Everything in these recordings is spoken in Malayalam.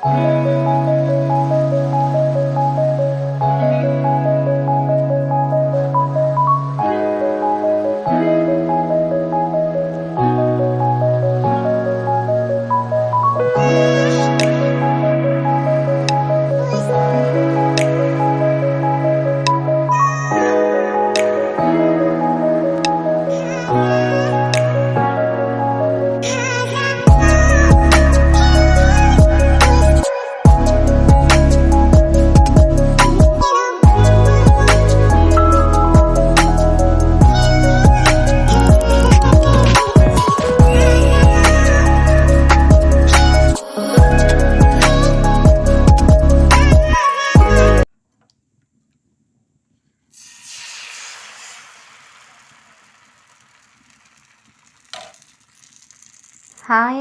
ഹായ്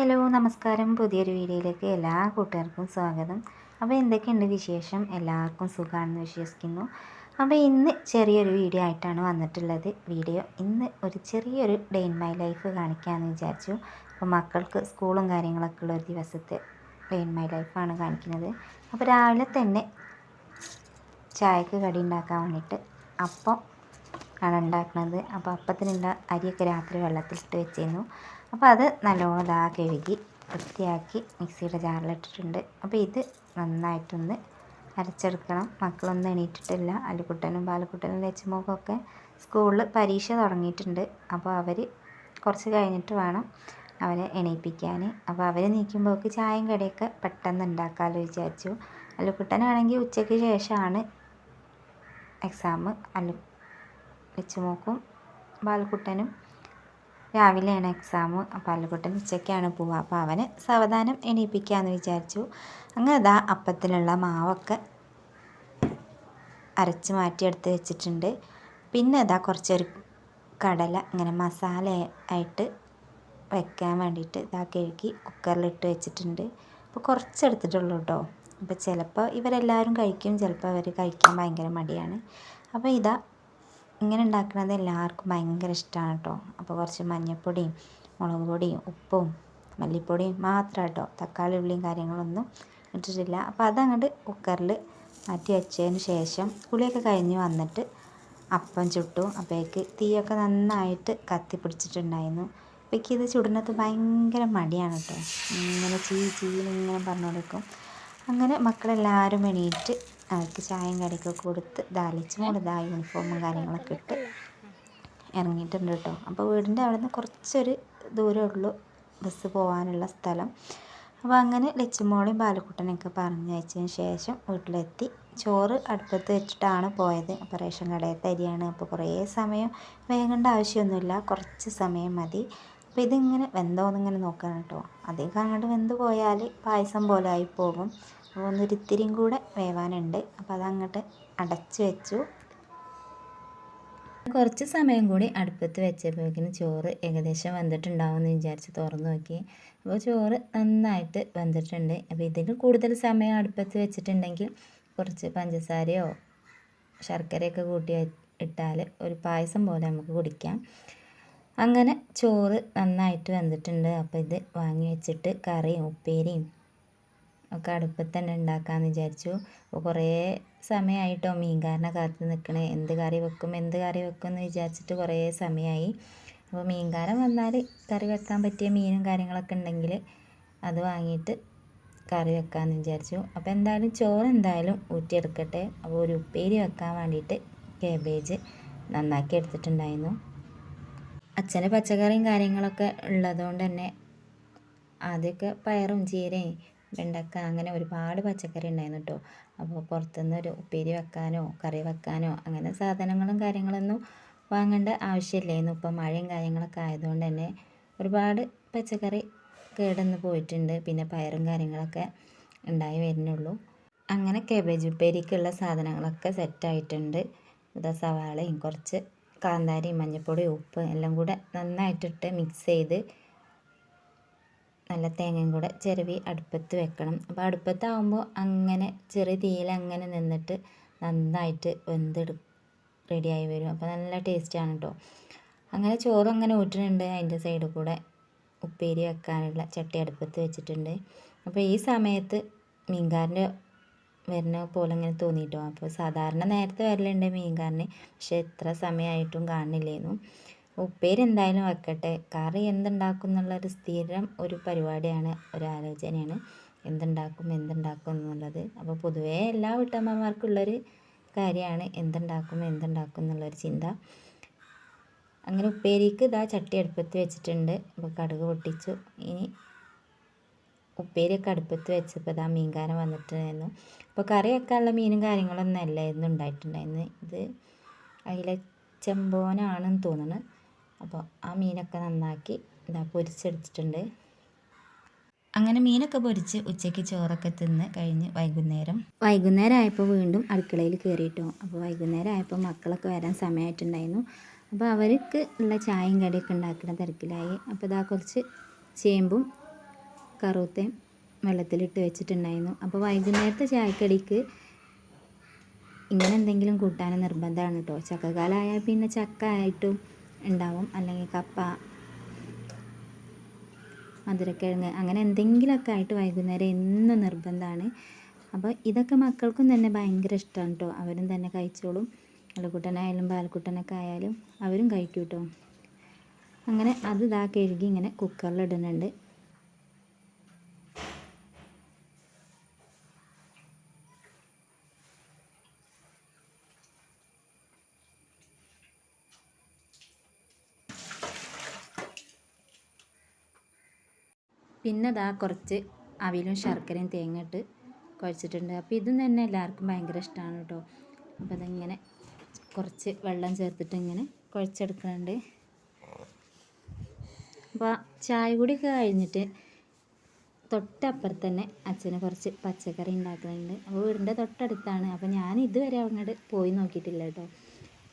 ഹലോ നമസ്കാരം. പുതിയൊരു വീഡിയോയിലേക്ക് എല്ലാ കൂട്ടുകാർക്കും സ്വാഗതം. അപ്പോൾ എന്തൊക്കെയുണ്ട് വിശേഷം? എല്ലാവർക്കും സുഖമാണെന്ന് വിശ്വസിക്കുന്നു. അപ്പോൾ ഇന്ന് ചെറിയൊരു വീഡിയോ ആയിട്ടാണ് വന്നിട്ടുള്ളത്. ഇന്ന് ഒരു ചെറിയൊരു ഡേ ഇൻ മൈ ലൈഫ് കാണിക്കാമെന്ന് വിചാരിച്ചു. അപ്പോൾ മക്കൾക്ക് സ്കൂളും കാര്യങ്ങളൊക്കെ ഉള്ള ഒരു ദിവസത്തെ ഡേ ഇൻ മൈ ലൈഫാണ് കാണിക്കുന്നത്. അപ്പോൾ രാവിലെ തന്നെ ചായക്ക് കടി ഉണ്ടാക്കാൻ വേണ്ടിയിട്ട് അപ്പം ആണ് ഉണ്ടാക്കുന്നത്. അപ്പോൾ അപ്പത്തിനുള്ള അരിയൊക്കെ രാത്രി വെള്ളത്തിലിട്ട് വെച്ചിരുന്നു. അപ്പോൾ അത് നല്ലോണം കഴുകി വൃത്തിയാക്കി മിക്സിയുടെ ജാറിലിട്ടിട്ടുണ്ട്. അപ്പോൾ ഇത് നന്നായിട്ടൊന്ന് അരച്ചെടുക്കണം. മക്കളൊന്നും എണീറ്റിട്ടില്ല. അല്ലിക്കുട്ടനും ബാലക്കുട്ടനും ലച്ചുമോക്കൊക്കെ സ്കൂളിൽ പരീക്ഷ തുടങ്ങിയിട്ടുണ്ട്. അപ്പോൾ അവർ കുറച്ച് കഴിഞ്ഞിട്ട് വേണം അവരെ എണീപ്പിക്കാൻ. അപ്പോൾ അവർ നീക്കുമ്പോഴേക്ക് ചായയും കടിയൊക്കെ പെട്ടെന്ന് ഉണ്ടാക്കാമല്ലോ വിചാരിച്ചു. അല്ലിക്കുട്ടനാണെങ്കിൽ ഉച്ചയ്ക്ക് ശേഷമാണ് എക്സാം. ലച്ചുമോക്കും ബാലക്കുട്ടനും രാവിലെയാണ് എക്സാം. അപ്പോൾ അല്ലുക്കുട്ടൻ ഉച്ചയ്ക്കാണ് പോവുക. അപ്പോൾ അവനെ സാവധാനം എണീപ്പിക്കാമെന്ന് വിചാരിച്ചു. അങ്ങനെ അപ്പത്തിനുള്ള മാവൊക്കെ അരച്ച് മാറ്റിയെടുത്ത് വെച്ചിട്ടുണ്ട്. പിന്നെ കുറച്ചൊരു കടല ഇങ്ങനെ മസാല ആയിട്ട് വെക്കാൻ വേണ്ടിയിട്ട് കഴുകി കുക്കറിലിട്ട് വെച്ചിട്ടുണ്ട്. അപ്പോൾ കുറച്ചെടുത്തിട്ടുള്ളൂ കേട്ടോ. അപ്പോൾ ചിലപ്പോൾ ഇവരെല്ലാവരും കഴിക്കും, ചിലപ്പോൾ അവർ കഴിക്കാൻ ഭയങ്കര മടിയാണ്. അപ്പോൾ ഇങ്ങനെ ഉണ്ടാക്കുന്നത് എല്ലാവർക്കും ഭയങ്കര ഇഷ്ടമാണ് കേട്ടോ. അപ്പോൾ കുറച്ച് മഞ്ഞൾപ്പൊടിയും മുളക് പൊടിയും ഉപ്പും മല്ലിപ്പൊടിയും മാത്രം കേട്ടോ, തക്കാളി ഉള്ളിയും കാര്യങ്ങളൊന്നും ഇട്ടിട്ടില്ല. അപ്പോൾ അതങ്ങോട്ട് കുക്കറിൽ മാറ്റി വെച്ചതിന് ശേഷം കുളിയൊക്കെ കഴിഞ്ഞ് വന്നിട്ട് അപ്പം ചുട്ടു. അപ്പോഴേക്ക് തീയൊക്കെ നന്നായിട്ട് കത്തി പിടിച്ചിട്ടുണ്ടായിരുന്നു. അപ്പോൾ ഇത് ചുടുന്നത് ഭയങ്കര മടിയാണ് കേട്ടോ. ഇങ്ങനെ ചീന്നിങ്ങനെ പറഞ്ഞു കൊടുക്കും. അങ്ങനെ മക്കളെല്ലാവരും എണീറ്റ് അവർക്ക് ചായയും കടിയൊക്കെ കൊടുത്ത് ലച്ചുമോൾ യൂണിഫോമും കാര്യങ്ങളൊക്കെ ഇട്ട് ഇറങ്ങിയിട്ടുണ്ട് കേട്ടോ. അപ്പോൾ വീടിൻ്റെ അവിടെ നിന്ന് കുറച്ചൊരു ദൂരമേ ഉള്ളൂ ബസ് പോകാനുള്ള സ്ഥലം. അപ്പോൾ അങ്ങനെ ലച്ചുമോളെയും ബാലക്കുട്ടനെയൊക്കെ പറഞ്ഞയച്ചതിന് ശേഷം വീട്ടിലെത്തി. ചോറ് അടുപ്പത്ത് വെച്ചിട്ടാണ് പോയത്. അപ്പോൾ റേഷൻ കടയിലത്തെ അരിയാണ്. അപ്പോൾ കുറേ സമയം വേകേണ്ട ആവശ്യമൊന്നുമില്ല, കുറച്ച് സമയം മതി. അപ്പോൾ ഇതിങ്ങനെ വെന്തോന്നിങ്ങനെ നോക്കണം കേട്ടോ. അധികം അങ്ങോട്ട് വെന്ത് പോയാൽ പായസം പോലെ ആയി പോകും. അപ്പോൾ ഒന്നൊരിത്തിരിയും കൂടെ വേവാനുണ്ട്. അപ്പോൾ അതങ്ങോട്ട് അടച്ച് വെച്ചു. കുറച്ച് സമയം കൂടി അടുപ്പത്ത് വെച്ചപ്പോഴേക്കിന് ചോറ് ഏകദേശം വെന്തിട്ടുണ്ടാവുമെന്ന് വിചാരിച്ച് തുറന്ന് നോക്കി. അപ്പോൾ ചോറ് നന്നായിട്ട് വെന്തിട്ടുണ്ട്. അപ്പോൾ ഇതിൽ കൂടുതൽ സമയം അടുപ്പത്ത് വെച്ചിട്ടുണ്ടെങ്കിൽ കുറച്ച് പഞ്ചസാരയോ ശർക്കരയൊക്കെ കൂട്ടി ഇട്ടാൽ ഒരു പായസം പോലെ നമുക്ക് കുടിക്കാം. അങ്ങനെ ചോറ് നന്നായിട്ട് വെന്തിട്ടുണ്ട്. അപ്പോൾ ഇത് വാങ്ങി വെച്ചിട്ട് കറിയും ഉപ്പേരിയും ഒക്കെ അടുപ്പത്ത് തന്നെ ഉണ്ടാക്കാമെന്ന് വിചാരിച്ചു. അപ്പോൾ കുറേ സമയമായിട്ടോ മീൻകാരനെ കാത്ത് നിൽക്കണേ, എന്ത് കറി വെക്കും എന്ന് വിചാരിച്ചിട്ട് കുറേ സമയമായി. അപ്പോൾ മീൻകാരൻ വന്നാൽ കറി വെക്കാൻ പറ്റിയ മീനും കാര്യങ്ങളൊക്കെ ഉണ്ടെങ്കിൽ അത് വാങ്ങിയിട്ട് കറി വെക്കാമെന്ന് വിചാരിച്ചു. അപ്പോൾ എന്തായാലും ചോറ് ഊറ്റിയെടുക്കട്ടെ. അപ്പോൾ ഒരു ഉപ്പേരി വെക്കാൻ വേണ്ടിയിട്ട് കേബേജ് നന്നാക്കി എടുത്തിട്ടുണ്ടായിരുന്നു. അച്ഛന് പച്ചക്കറിയും കാര്യങ്ങളൊക്കെ ഉള്ളതുകൊണ്ട് തന്നെ ആദ്യമൊക്കെ പയറും ചീരയും വെണ്ടക്ക അങ്ങനെ ഒരുപാട് പച്ചക്കറി ഉണ്ടായിരുന്നു കേട്ടോ. അപ്പോൾ പുറത്തുനിന്ന് ഒരു ഉപ്പേരി വെക്കാനോ കറി വെക്കാനോ അങ്ങനെ സാധനങ്ങളും കാര്യങ്ങളൊന്നും വാങ്ങേണ്ട ആവശ്യമില്ലായിരുന്നു. ഇപ്പോൾ മഴയും കാര്യങ്ങളൊക്കെ ആയതുകൊണ്ട് തന്നെ ഒരുപാട് പച്ചക്കറി കേടന്ന് പോയിട്ടുണ്ട്. പിന്നെ പയറും കാര്യങ്ങളൊക്കെ ഉണ്ടായി വരുന്നുള്ളൂ. അങ്ങനെ കേബേജ് ഉപ്പേരിക്കുള്ള സാധനങ്ങളൊക്കെ സെറ്റായിട്ടുണ്ട്. സവാളയും കുറച്ച് കാന്താരിയും മഞ്ഞൾപ്പൊടിയും ഉപ്പ് എല്ലാം കൂടെ നന്നായിട്ടിട്ട് മിക്സ് ചെയ്ത് നല്ല തേങ്ങയും കൂടെ ചിരവി അടുപ്പത്ത് വെക്കണം. അപ്പോൾ അടുപ്പത്താവുമ്പോൾ അങ്ങനെ ചെറിയ തീയിൽ അങ്ങനെ നിന്നിട്ട് നന്നായിട്ട് റെഡിയായി വരും. അപ്പോൾ നല്ല ടേസ്റ്റാണ് കേട്ടോ. അങ്ങനെ ചോറ് അങ്ങനെ ഊറ്റുന്നുണ്ട്. അതിൻ്റെ സൈഡിൽ കൂടെ ഉപ്പേരി വെക്കാനുള്ള ചട്ടി അടുപ്പത്ത് വെച്ചിട്ടുണ്ട്. അപ്പോൾ ഈ സമയത്ത് മീൻകാരൻ്റെ വരുന്ന പോലെ ഇങ്ങനെ തോന്നിയിട്ടോ. അപ്പോൾ സാധാരണ നേരത്തെ വരലുണ്ട് മീൻകാരന്, പക്ഷെ എത്ര സമയമായിട്ടും കാണുന്നില്ലായിരുന്നു. ഉപ്പേരി എന്തായാലും വെക്കട്ടെ, കറി എന്തുണ്ടാക്കും എന്നുള്ളൊരു സ്ഥിരം ഒരു പരിപാടിയാണ്, ഒരു ആലോചനയാണ് എന്തുണ്ടാക്കും എന്നുള്ളത്. അപ്പോൾ പൊതുവേ എല്ലാ വീട്ടമ്മമാർക്കുള്ളൊരു കാര്യമാണ് എന്തുണ്ടാക്കും എന്നുള്ളൊരു ചിന്ത. അങ്ങനെ ഉപ്പേരിക്ക് ഇതാ ചട്ടി അടുപ്പത്ത് വെച്ചിട്ടുണ്ട്. അപ്പോൾ കടുക് പൊട്ടിച്ചു. ഇനി ഉപ്പേരിയൊക്കെ അടുപ്പത്ത് വെച്ചപ്പോൾ ഇതാ മീൻകാരൻ വന്നിട്ടുണ്ടായിരുന്നു. അപ്പോൾ കറി വെക്കാനുള്ള മീനും കാര്യങ്ങളൊന്നും അല്ലായിരുന്നു ഉണ്ടായിട്ടുണ്ടായിരുന്നു. ഇത് അയിലച്ചമ്പോനാണെന്ന് തോന്നുന്നു. അപ്പോൾ ആ മീനൊക്കെ നന്നാക്കി ഇതാ പൊരിച്ചെടുത്തിട്ടുണ്ട്. അങ്ങനെ മീനൊക്കെ പൊരിച്ച് ഉച്ചയ്ക്ക് ചോറൊക്കെ തിന്ന് കഴിഞ്ഞ് വൈകുന്നേരം ആയപ്പോൾ വീണ്ടും അടുക്കളയിൽ കയറിയിട്ടോ. അപ്പോൾ വൈകുന്നേരം ആയപ്പോൾ മക്കളൊക്കെ വരാൻ സമയമായിട്ടുണ്ടായിരുന്നു. അപ്പോൾ അവർക്ക് ഉള്ള ചായയും കടിയൊക്കെ ഉണ്ടാക്കുന്ന തിരക്കിലായി. അപ്പോൾ ഇതാ കുറച്ച് ചേമ്പും കറുത്തയും വെള്ളത്തിലിട്ട് വെച്ചിട്ടുണ്ടായിരുന്നു. അപ്പോൾ വൈകുന്നേരത്തെ ചായക്കടിക്ക് ഇങ്ങനെ എന്തെങ്കിലും കൂട്ടാൻ നിർബന്ധമാണ് കേട്ടോ. ചക്കക്കാലമായാൽ പിന്നെ ചക്ക ആയിട്ടും ഉണ്ടാവും, അല്ലെങ്കിൽ കപ്പ, മധുരക്കിഴങ്ങ്, അങ്ങനെ എന്തെങ്കിലുമൊക്കെ ആയിട്ട് വൈകുന്നേരം എന്നും നിർബന്ധമാണ്. അപ്പോൾ ഇതൊക്കെ മക്കൾക്കും തന്നെ ഭയങ്കര ഇഷ്ടമാണ് കേട്ടോ. അവരും തന്നെ കഴിച്ചോളും. അലക്കുട്ടനായാലും പാലക്കുട്ടനൊക്കെ ആയാലും അവരും കഴിക്കും കേട്ടോ. അങ്ങനെ അത് ഇതാ കഴുകി ഇങ്ങനെ കുക്കറിലിടുന്നുണ്ട്. പിന്നെ ഇതാ കുറച്ച് അവിലും ശർക്കരയും തേങ്ങ ഇട്ട് കുഴച്ചിട്ടുണ്ട്. അപ്പോൾ ഇതും തന്നെ എല്ലാവർക്കും ഭയങ്കര ഇഷ്ടമാണ് കേട്ടോ. അപ്പോൾ അതിങ്ങനെ കുറച്ച് വെള്ളം ചേർത്തിട്ട് ഇങ്ങനെ കുഴച്ചെടുക്കുന്നുണ്ട്. അപ്പോൾ ചായ കൂടിയൊക്കെ കഴിഞ്ഞിട്ട് തൊട്ടപ്പുറത്ത് തന്നെ അച്ഛന് കുറച്ച് പച്ചക്കറി ഉണ്ടാക്കുന്നുണ്ട്. അപ്പോൾ വീടിൻ്റെ തൊട്ടടുത്താണ്. അപ്പോൾ ഞാൻ ഇതുവരെ അങ്ങോട്ട് പോയി നോക്കിയിട്ടില്ല കേട്ടോ.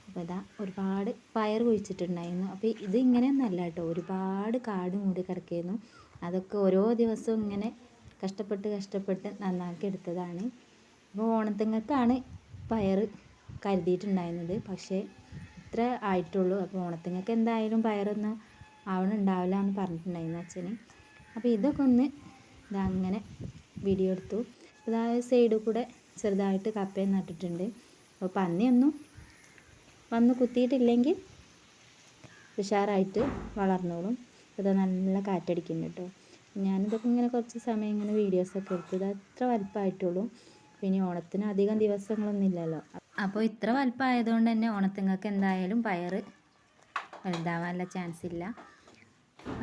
അപ്പോൾ ഇതാ ഒരുപാട് പയർ കുഴിച്ചിട്ടുണ്ടായിരുന്നു. അപ്പോൾ ഇത് ഇങ്ങനെയൊന്നല്ല കേട്ടോ, ഒരുപാട് കാട് മൂടി കിടക്കുകയായിരുന്നു. അതൊക്കെ ഓരോ ദിവസവും ഇങ്ങനെ കഷ്ടപ്പെട്ട് നന്നാക്കി എടുത്തതാണ്. അപ്പോൾ ഓണത്തിങ്ങക്കാണ് പയർ കരുതിയിട്ടുണ്ടായിരുന്നത്, പക്ഷേ ഇത്ര ആയിട്ടുള്ളൂ. അപ്പോൾ ഓണത്തിങ്ങക്ക് എന്തായാലും പയറൊന്നും ആവണുണ്ടാവില്ല എന്ന് പറഞ്ഞിട്ടുണ്ടായിരുന്നു അച്ഛന്. അപ്പോൾ ഇതൊക്കെ ഒന്ന് ഇതങ്ങനെ വീഡിയോ എടുത്തു. അതായത് സൈഡിൽ കൂടെ ചെറുതായിട്ട് കപ്പയും നട്ടിട്ടുണ്ട്. അപ്പോൾ പന്നിയൊന്നും വന്ന് കുത്തിയിട്ടില്ലെങ്കിൽ ഉഷാറായിട്ട് വളർന്നോളും. അത് നല്ല കാറ്റടിക്കുന്നുണ്ട് കേട്ടോ. ഞാനിതൊക്കെ ഇങ്ങനെ കുറച്ച് സമയം ഇങ്ങനെ വീഡിയോസൊക്കെ എടുത്തു. ഇത് അത്ര വലുപ്പമായിട്ടുള്ളൂ. പിന്നെ ഓണത്തിന് അധികം ദിവസങ്ങളൊന്നും ഇല്ലല്ലോ. അപ്പോൾ ഇത്ര വലുപ്പമായതുകൊണ്ട് തന്നെ ഓണത്തിങ്ങൾക്ക് എന്തായാലും പയർ വലുതാവാനുള്ള ചാൻസ് ഇല്ല.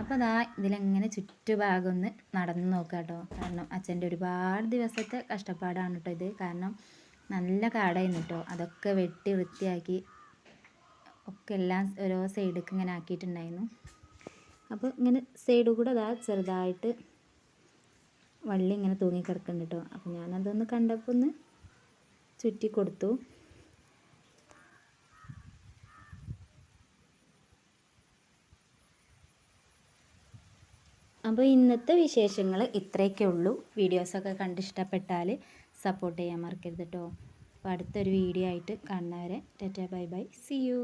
അപ്പോൾ അതാ ഇതിലെങ്ങനെ ചുറ്റുഭാഗം ഒന്ന് നടന്ന് നോക്കാം കേട്ടോ. കാരണം അച്ഛൻ്റെ ഒരുപാട് ദിവസത്തെ കഷ്ടപ്പാടാണ് കേട്ടോ ഇത്. കാരണം നല്ല കാടായിരുന്നു കേട്ടോ. അതൊക്കെ വെട്ടി വൃത്തിയാക്കി ഒക്കെ എല്ലാം ഓരോ സൈഡിലേക്ക് ഇങ്ങനെ ആക്കിയിട്ടുണ്ടായിരുന്നു. അപ്പോൾ ഇങ്ങനെ സൈഡിൽ കൂടെ അതാ ചെറുതായിട്ട് വള്ളി ഇങ്ങനെ തൂങ്ങിക്കിടക്കുന്നുണ്ട് കേട്ടോ. അപ്പോൾ ഞാനതൊന്ന് കണ്ടപ്പോൾ ഒന്ന് ചുറ്റി കൊടുത്തു. അപ്പോൾ ഇന്നത്തെ വിശേഷങ്ങൾ ഇത്രയൊക്കെ ഉള്ളൂ. വീഡിയോസൊക്കെ കണ്ടിഷ്ടപ്പെട്ടാൽ സപ്പോർട്ട് ചെയ്യാൻ മറക്കരുത് കേട്ടോ. അപ്പോൾ അടുത്തൊരു വീഡിയോ ആയിട്ട് കാണുന്നവരെ tata bye bye, see U.